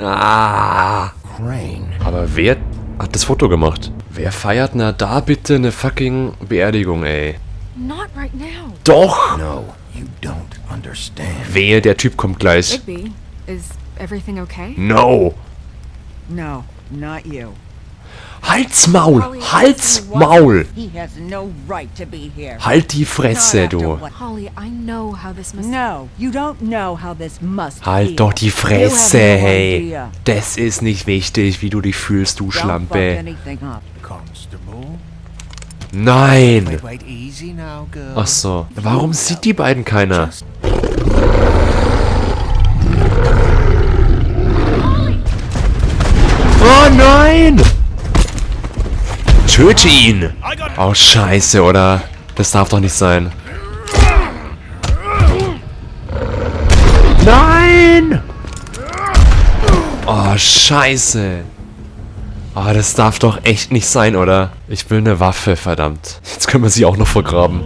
Ah. Crane. Aber wer hat das Foto gemacht? Wer feiert na da bitte eine fucking Beerdigung, ey? Not right now. Doch! No, you don't understand. Wehe, der Typ kommt gleich. Igby, is everything okay? No! No, not you. Halt's Maul! Halt's Maul! He has no right to be here. Halt die Fresse, du! Holly, I know how this must. No, you don't know how this must Halt feel. doch die You Fresse, have no hey! idea. Das ist nicht wichtig, wie du dich fühlst, du Don't fuck Schlampe. anything up. Constable? Nein! Wait, easy now, girl. Ach so. Warum sieht die beiden keiner? Oh nein! Töte ihn! Oh scheiße, oder? Das darf doch nicht sein. Nein! Oh scheiße. Oh, das darf doch echt nicht sein, oder? Ich will eine Waffe, verdammt. Jetzt können wir sie auch noch vergraben.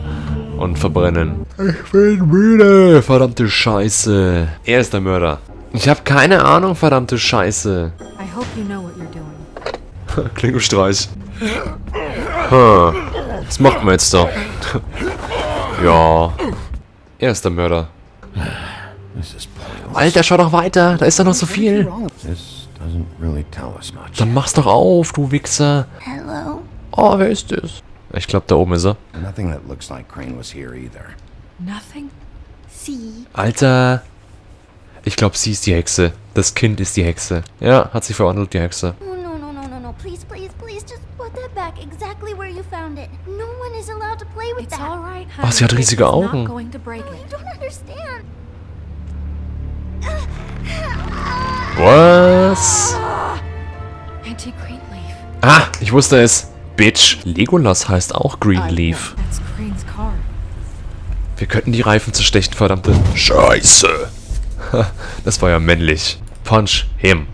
Und verbrennen. Ich bin müde, verdammte Scheiße. Er ist der Mörder. Ich habe keine Ahnung, verdammte Scheiße. I hope you know what you're doing. Klingelstreich. Was macht man jetzt da? Ja. Er ist der Mörder. This is pointless. Alter, schau doch weiter. Da ist doch noch so viel. This doesn't really tell us much. Dann mach's doch auf, du Wichser. Hello? Oh, wer ist das? Ich glaube, da oben ist er. Nothing that looks like Crane was here either. Nothing? See? Alter. Ich glaube, sie ist die Hexe. Das Kind ist die Hexe. Ja, hat sich verwandelt, die Hexe. Oh, no. Please, just put that back exactly where you found it. No one is allowed to play with It's that. all right, Oh, sie hat honey. riesige It's Augen. not going to break You it. don't understand. Was? Auntie Greenleaf. Ah, ich wusste es. Bitch. Legolas heißt auch Greenleaf. That's Crane's car. Wir könnten die Reifen zerstechen, verdammte Scheiße. Das war ja männlich. Punch him.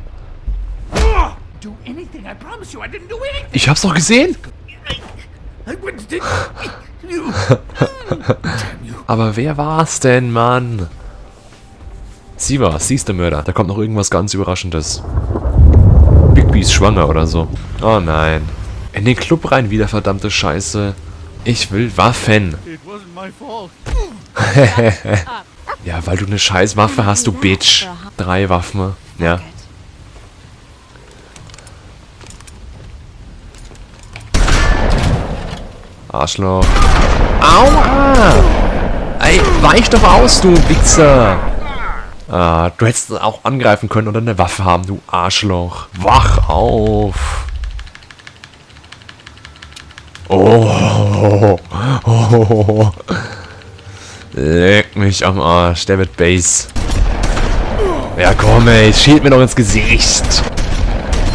Do anything. I promise you, I didn't do anything. Ich hab's doch gesehen. I didn't. You. Aber wer war's denn, Mann? Sie ist der Mörder. Da kommt noch irgendwas ganz Überraschendes. Bigby ist schwanger oder so. Oh nein. In den Club rein wieder, verdammte Scheiße. Ich will Waffen. It wasn't my fault. Ja, weil du eine scheiß Waffe hast, du Bitch. 3 Waffen. Ja. Arschloch. Aua! Ey, weich doch aus, du Wichser. Ah, du hättest auch angreifen können oder eine Waffe haben, du Arschloch. Wach auf. Oh. Leck mich am Arsch, der wird Base. Ja komm ey, schielt mir doch ins Gesicht.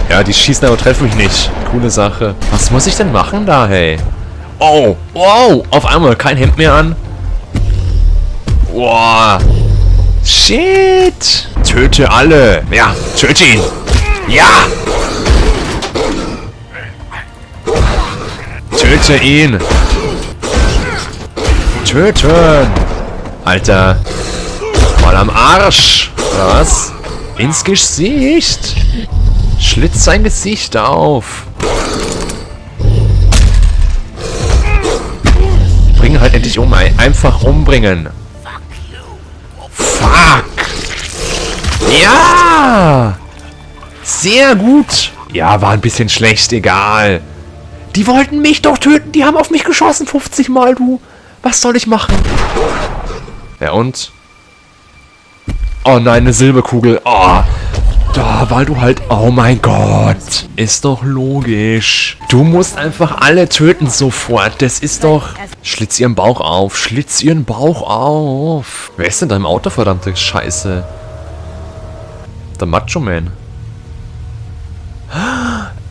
Ja, die schießen aber treffen mich nicht. Coole Sache. Was muss ich denn machen da, hey? Oh, wow, auf einmal kein Hemd mehr an. Wow. Shit. Töte alle. Ja, töte ihn. Ja. Töte ihn. Töten. Alter. Mal am Arsch. Oder was? Ins Gesicht. Schlitz sein Gesicht auf. Bring halt endlich um. Einfach umbringen. Fuck. Ja. Sehr gut. Ja, war ein bisschen schlecht. Egal. Die wollten mich doch töten. Die haben auf mich geschossen 50 Mal, du. Was soll ich machen? Ja, und? Oh nein, eine Silberkugel. Oh. Da, weil du halt... Oh mein Gott. Ist doch logisch. Du musst einfach alle töten sofort. Das ist doch... Schlitz ihren Bauch auf. Schlitz ihren Bauch auf. Wer ist denn da im Auto, verdammte Scheiße? Der Macho Man.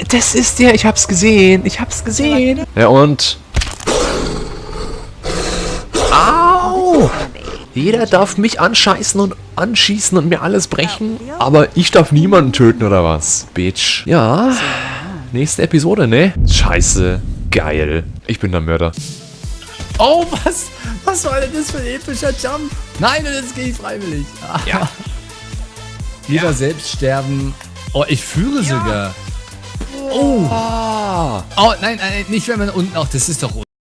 Das ist der. Ich hab's gesehen. Ich hab's gesehen. Ja, und... Au! Jeder darf mich anscheißen und anschießen und mir alles brechen, aber ich darf niemanden töten, oder was? Bitch. Ja, nächste Episode, ne? Scheiße, geil. Ich bin der Mörder. Oh, was? Was war denn das für ein epischer Jump? Nein, das geht freiwillig. Ja. Lieber selbst sterben. Oh, ich fühle sogar. Oh. Ah. Oh, nein, nicht wenn man unten auch. Das ist doch